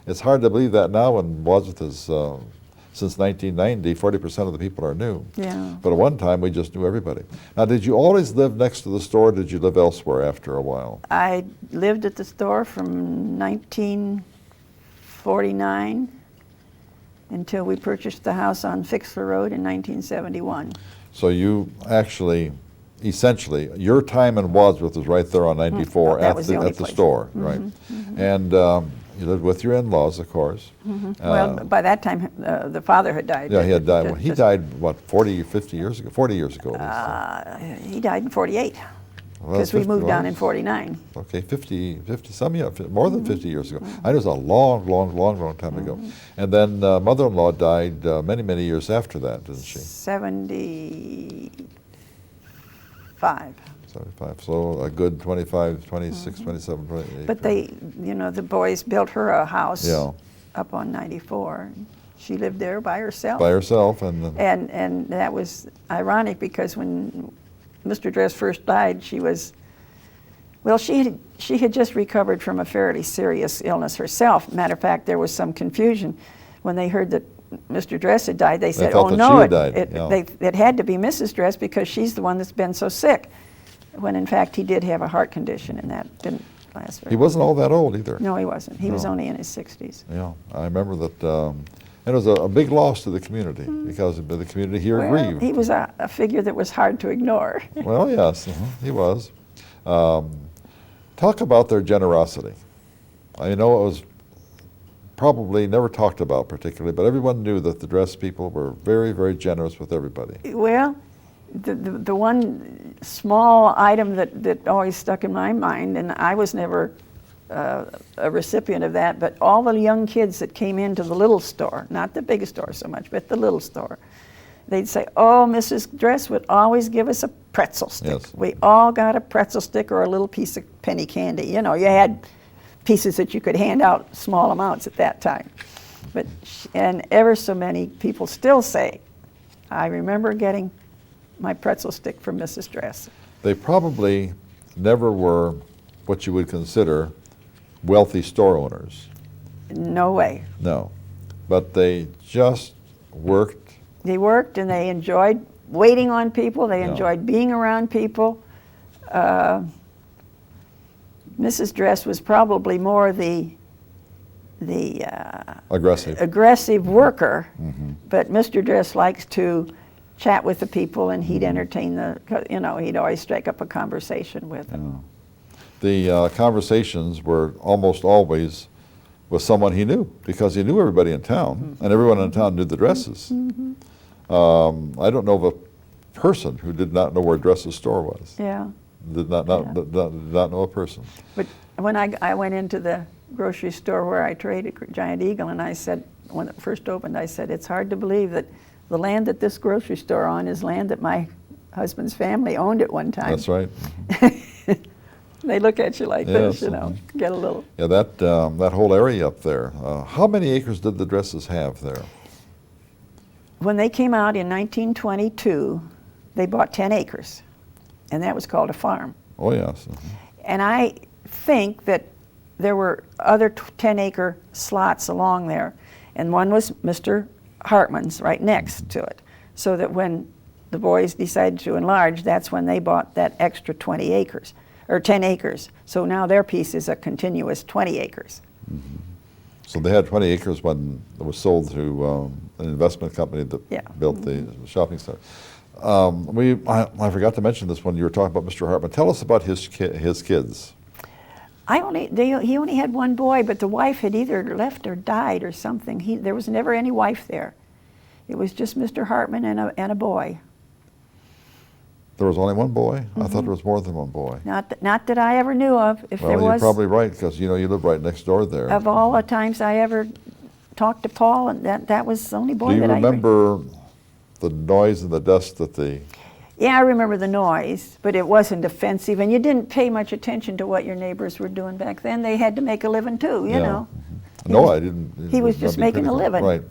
It's hard to believe that now when Wadsworth is, since 1990, 40% of the people are new. Yeah. But at one time, we just knew everybody. Now, did you always live next to the store, or did you live elsewhere after a while? I lived at the store from 1949 until we purchased the house on Fixler Road in 1971. So you actually, essentially, your time in Wadsworth was right there on 94 That at was the only the place. store, right? And you lived with your in-laws, of course. Well, by that time, the father had died. Yeah, he had died. The- Well, he the- died, what, 40 or 50 years ago? 40 years ago. He died in 48, Well, because we 50 moved down was- in 49. Okay, 50 some, yeah, more than 50 years ago. I know it was a long, long, long, long time ago. And then mother-in-law died many, many years after that, didn't she? 75. 75, so a good 25, 26, 27, 28. But they, the boys built her a house Yeah. up on 94. She lived there by herself. By herself, and then, And that was ironic, because when Mr. Dress first died, she was, well, she had just recovered from a fairly serious illness herself. Matter of fact, there was some confusion when they heard that Mr. Dress had died. They said, thought "Oh that no, she had died," yeah. it had to be Mrs. Dress, because she's the one that's been so sick." When in fact he did have a heart condition, and that didn't last very he wasn't all that old either. No, he wasn't. He was No. only in his 60s. Yeah, I remember that, and it was a big loss to the community, because the community here Well, grieved. he was a figure that was hard to ignore. Well, yes, he was. Talk about their generosity. I know it was probably never talked about particularly, but everyone knew that the Dress people were very, very generous with everybody. Well, the one small item that always stuck in my mind, and I was never a recipient of that, but all the young kids that came into the little store, not the big store so much, but the little store, they'd say, "Oh, Mrs. Dress would always give us a pretzel stick." Yes. We all got a pretzel stick or a little piece of penny candy. You had pieces that you could hand out small amounts at that time. And ever so many people still say, "I remember getting my pretzel stick from Mrs. Dress." They probably never were what you would consider wealthy store owners. No way. No. But they just worked. They worked, and they enjoyed waiting on people. They Yeah. enjoyed being around people. Mrs. Dress was probably more the Aggressive. aggressive worker, but Mr. Dress likes to chat with the people, and he'd entertain he'd always strike up a conversation with them. The conversations were almost always with someone he knew, because he knew everybody in town, and everyone in town knew the Dresses. I don't know of a person who did not know where Dress's store was. Yeah. Did not know a person. But when I went into the grocery store where I traded Giant Eagle, and I said, when it first opened, I said, "It's hard to believe that the land that this grocery store on is land that my husband's family owned at one time." That's right. They look at you like Yes, this, get a little. Yeah, that whole area up there. How many acres did the Dresses have there? When they came out in 1922, they bought 10 acres. and that was called a farm. Oh, yes. And I think that there were other 10-acre slots along there, and one was Mr. Hartman's right next to it, so that when the boys decided to enlarge, that's when they bought that extra 20 acres, or 10 acres. So now their piece is a continuous 20 acres. Mm-hmm. So they had 20 acres when it was sold to an investment company that built the shopping center. I forgot to mention this when you were talking about Mr. Hartman. Tell us about his kids. He only had one boy, but the wife had either left or died or something. There was never any wife there. It was just Mr. Hartman and a boy. There was only one boy? Mm-hmm. I thought there was more than one boy. Not that I ever knew of. If there was, you're probably right, because you live right next door there. Of all the times I ever talked to Paul, and that was the only boy that I... Do you remember the noise and the dust that the... Yeah, I remember the noise, but it wasn't offensive, and you didn't pay much attention to what your neighbors were doing back then. They had to make a living too, you know. Mm-hmm. No, I didn't. He was just making a living. Right.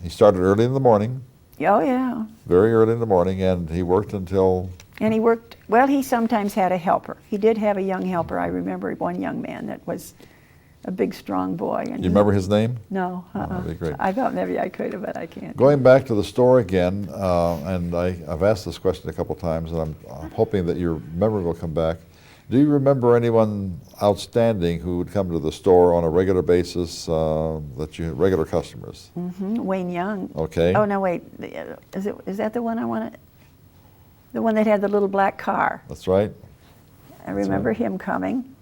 He started early in the morning. Oh, yeah. Very early in the morning, and he worked until... And he worked, well, he sometimes had a helper. He did have a young helper. I remember one young man that was a big, strong boy. And you remember his name? No. That'd be great. I thought maybe I could have, but I can't. Going back to the store again, and I've asked this question a couple times, and I'm hoping that your memory will come back. Do you remember anyone outstanding who would come to the store on a regular basis, that you had regular customers? Mm-hmm. Wayne Young. Okay. Oh, no, wait. Is that the one I wanted? The one that had the little black car. That's right. I remember him coming.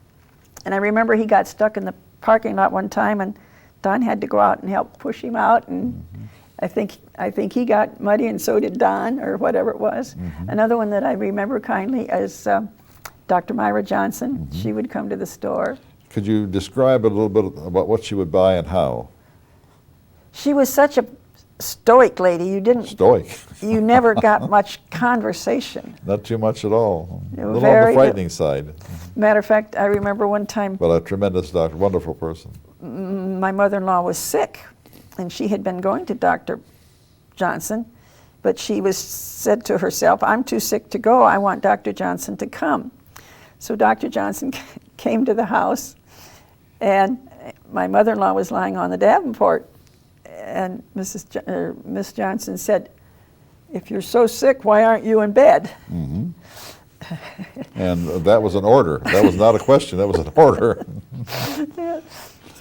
And I remember he got stuck in the parking lot one time, and Don had to go out and help push him out. And mm-hmm. I think he got muddy, and so did Don, or whatever it was. Mm-hmm. Another one that I remember kindly is Dr. Myra Johnson. Mm-hmm. She would come to the store. Could you describe a little bit about what she would buy and how? She was such a stoic lady. You didn't... Stoic. You never got much conversation. Not too much at all. A little very, on the frightening side. Matter of fact, I remember one time... But a tremendous doctor, wonderful person. My mother-in-law was sick, and she had been going to Dr. Johnson, but she said to herself, I'm too sick to go. I want Dr. Johnson to come. So Dr. Johnson came to the house, and my mother-in-law was lying on the Davenport, and Miss Johnson said, if you're so sick, why aren't you in bed? Mm-hmm. And that was an order. That was not a question, that was an order. Yeah.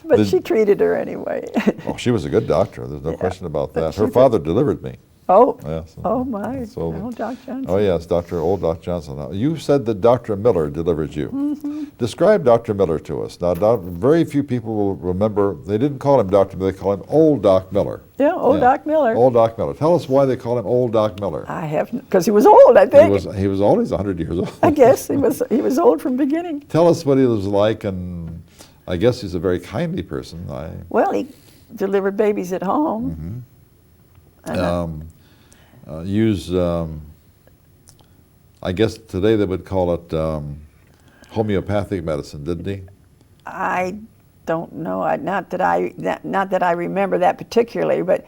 But she treated her anyway. Oh, she was a good doctor, there's no question about that. Her father delivered me. Oh, yeah, oh my, old Doc Johnson. Oh yes, old Doc Johnson. Now, you said that Dr. Miller delivered you. Mm-hmm. Describe Dr. Miller to us. Now, very few people will remember, they didn't call him Dr. Miller, they call him Old Doc Miller. Yeah, Old Doc Miller. Old Doc Miller. Tell us why they call him Old Doc Miller. I haven't, because he was old, I think. He was always 100 years old. I guess he was old from beginning. Tell us what he was like, and I guess he's a very kindly person. Well, he delivered babies at home. Mm-hmm. I guess today they would call it homeopathic medicine, didn't he? I don't know. Not that I remember that particularly, but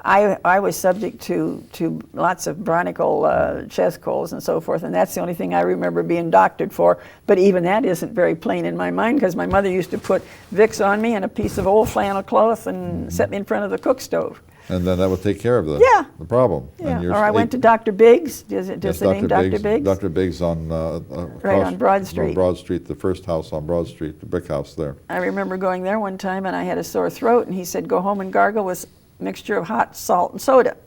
I was subject to lots of bronchial chest colds and so forth, and that's the only thing I remember being doctored for. But even that isn't very plain in my mind, because my mother used to put Vicks on me and a piece of old flannel cloth and set me in front of the cook stove. And then that would take care of the problem. Yeah. Or I went to Dr. Biggs. Does the name Dr. Biggs? Dr. Biggs on right on Broad Street. On Broad Street, the first house on Broad Street, the brick house there. I remember going there one time, and I had a sore throat, and he said, "Go home and gargle with a mixture of hot salt and soda."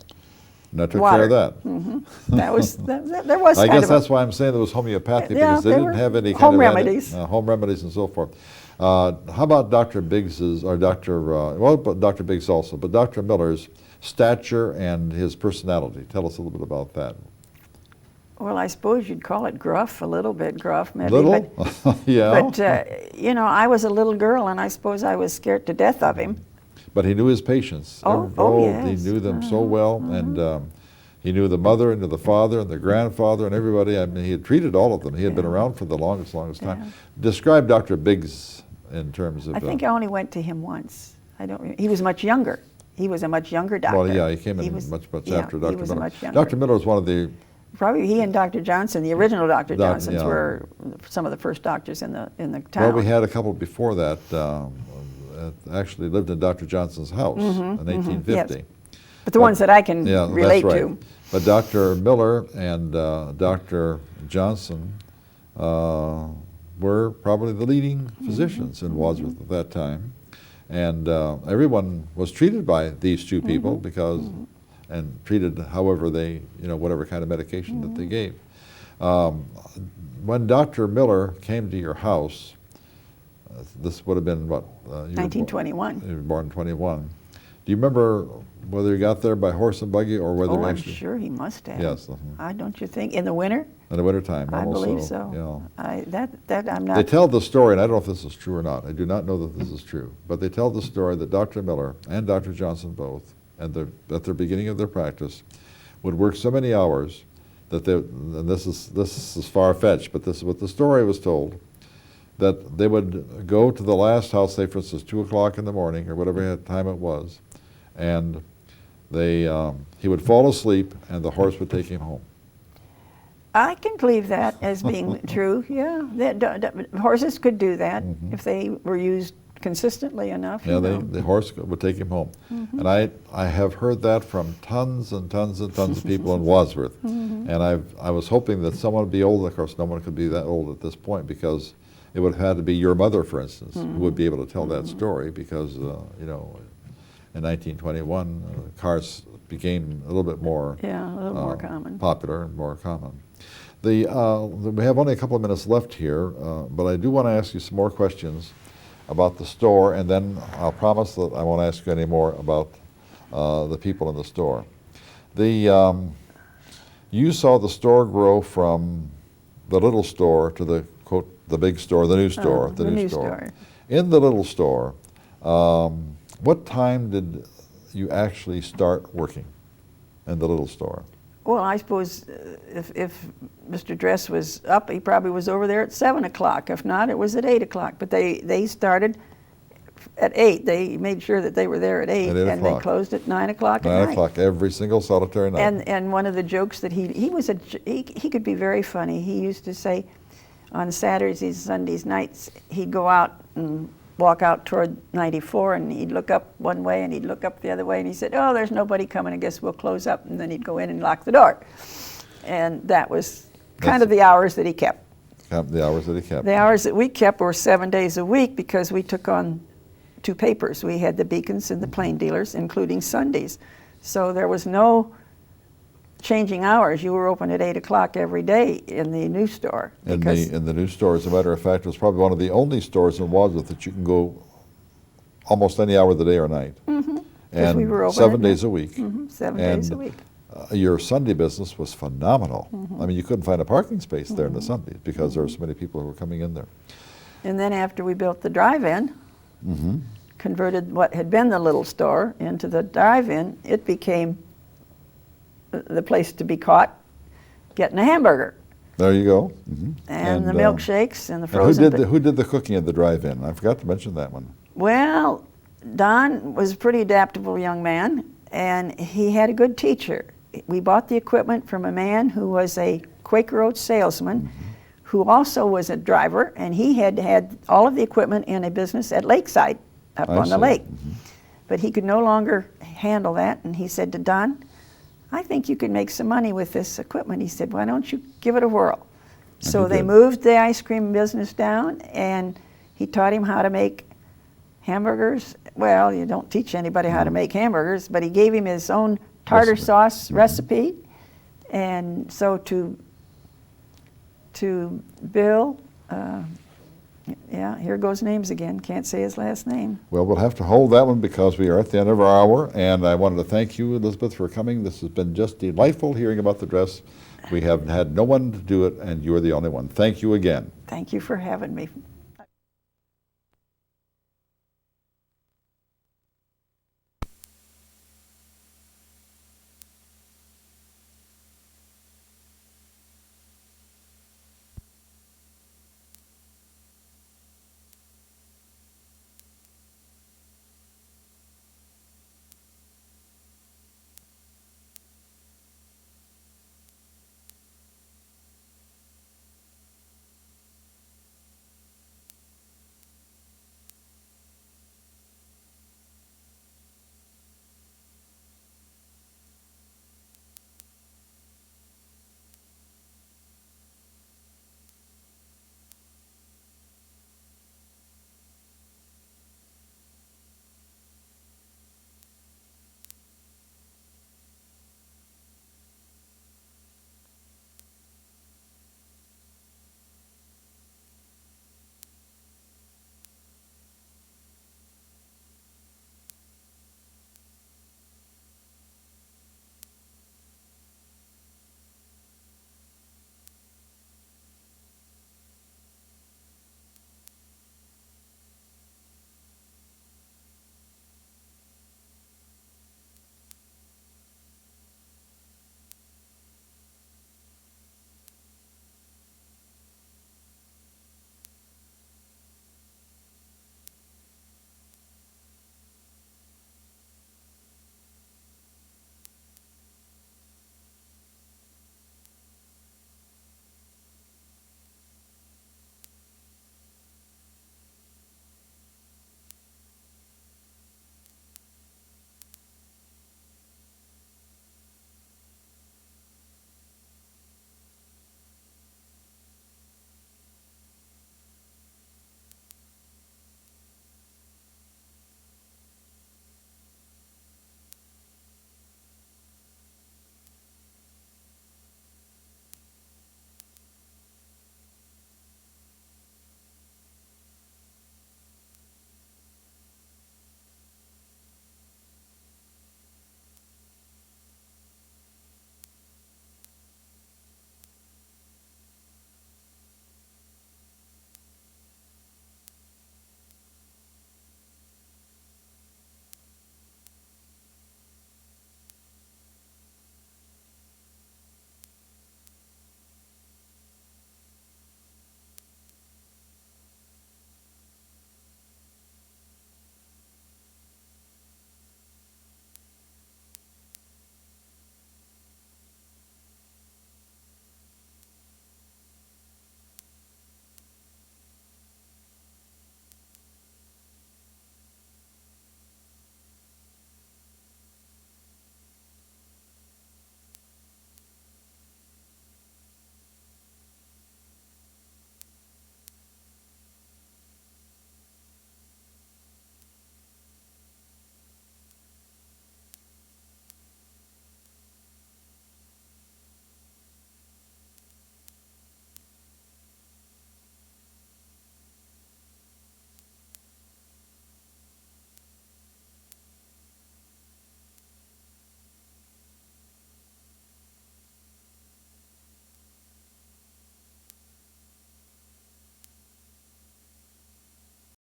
And I took care of that. Mm-hmm. There was. I guess that's why I'm saying it was homeopathic, because they didn't have any home remedies. Home remedies and so forth. How about Dr. Biggs's, or Dr. Biggs also, but Dr. Miller's stature and his personality? Tell us a little bit about that. Well, I suppose you'd call it gruff, a little bit gruff, maybe. Little? Yeah. But, I was a little girl, and I suppose I was scared to death of him. But he knew his patients. Yes. He knew them so well, and he knew the mother and the father and the grandfather and everybody. I mean, he had treated all of them. He had been around for the longest time. Yeah. Describe Dr. Biggs in terms of... I think I only went to him once. He was much younger. He was a much younger doctor. Well, yeah, he came in much after Dr. He was Miller. much younger. Dr. Miller was one of the Probably he and Dr. Johnson, the original Dr. Johnsons, yeah. were some of the first doctors in the Well, town. we had a couple before that actually lived in Dr. Johnson's house in 1850. Yes. But the ones that I can Yeah, relate that's right. to. But Dr. Miller and Dr. Johnson were probably the leading physicians in Wadsworth at that time. And everyone was treated by these two people because, and treated however they, whatever kind of medication that they gave. When Dr. Miller came to your house, this would have been what? 1921. You were born in 21. Do you remember whether you got there by horse and buggy or whether Oh, you I'm actually... sure he must have. Yes. Don't you think? In the winter? In the wintertime, I almost believe so. so. That I'm not... They tell the story, and I don't know if this is true or not. I do not know that this is true. But they tell the story that Dr. Miller and Dr. Johnson both, at the beginning of their practice, would work so many hours that they, and this is far-fetched, but this is what the story was told, that they would go to the last house, say for instance 2 o'clock in the morning or whatever time it was, and he would fall asleep and the horse would take him home. I can believe that as being true, yeah. Horses could do that if they were used consistently enough. Yeah, the horse would take him home. And I have heard that from tons and tons and tons of people in Wadsworth. And I was hoping that someone would be old. Of course, no one could be that old at this point because it would have had to be your mother, for instance, who would be able to tell that story because, in 1921, cars became a little bit more more common. popular and more common. We have only a couple of minutes left here, but I do want to ask you some more questions about the store, and then I'll promise that I won't ask you any more about the people in the store. You saw the store grow from the little store to the, quote, the big store, the new store, the new store. In the little store, what time did you actually start working in the little store? Well, I suppose if Mr. Dress was up, he probably was over there at 7 o'clock. If not, it was at 8 o'clock. But they started at 8. They made sure that they were there at 8, and they closed at 9 o'clock at night. 9 o'clock every single solitary night. And one of the jokes that he could be very funny. He used to say on Saturdays and Sundays nights, he'd go out and walk out toward 94, and he'd look up one way and he'd look up the other way, and he said, "Oh, there's nobody coming, I guess we'll close up," and then he'd go in and lock the door. And that was kind of the hours that he kept. The hours that he kept. The hours that we kept were 7 days a week because we took on 2 papers. We had the Beacons and the Plain Dealers, including Sundays. So there was no changing hours. You were open at 8 o'clock every day in the new store. In the new store, as a matter of fact, it was probably one of the only stores in Wadsworth that you can go almost any hour of the day or night. And we were open 7 days a week. 7 days a week. Your Sunday business was phenomenal. I mean, you couldn't find a parking space there on the Sundays because there were so many people who were coming in there. And then after we built the drive-in, converted what had been the little store into the drive-in, it became the place to be caught getting a hamburger. There you go. And the milkshakes and the frozen. Who did the cooking at the drive-in? I forgot to mention that one. Well, Don was a pretty adaptable young man, and he had a good teacher. We bought the equipment from a man who was a Quaker Oats salesman, who also was a driver, and he had all of the equipment in a business at Lakeside, up on the lake. But he could no longer handle that, and he said to Don, "I think you could make some money with this equipment." He said, "Why don't you give it a whirl?" So they moved the ice cream business down, and he taught him how to make hamburgers. Well, you don't teach anybody how to make hamburgers, but he gave him his own tartar sauce recipe. And so to Bill, here goes names again. Can't say his last name. Well, we'll have to hold that one because we are at the end of our hour, and I wanted to thank you, Elizabeth, for coming. This has been just delightful hearing about the dress. We have had no one to do it, and you are the only one. Thank you again. Thank you for having me.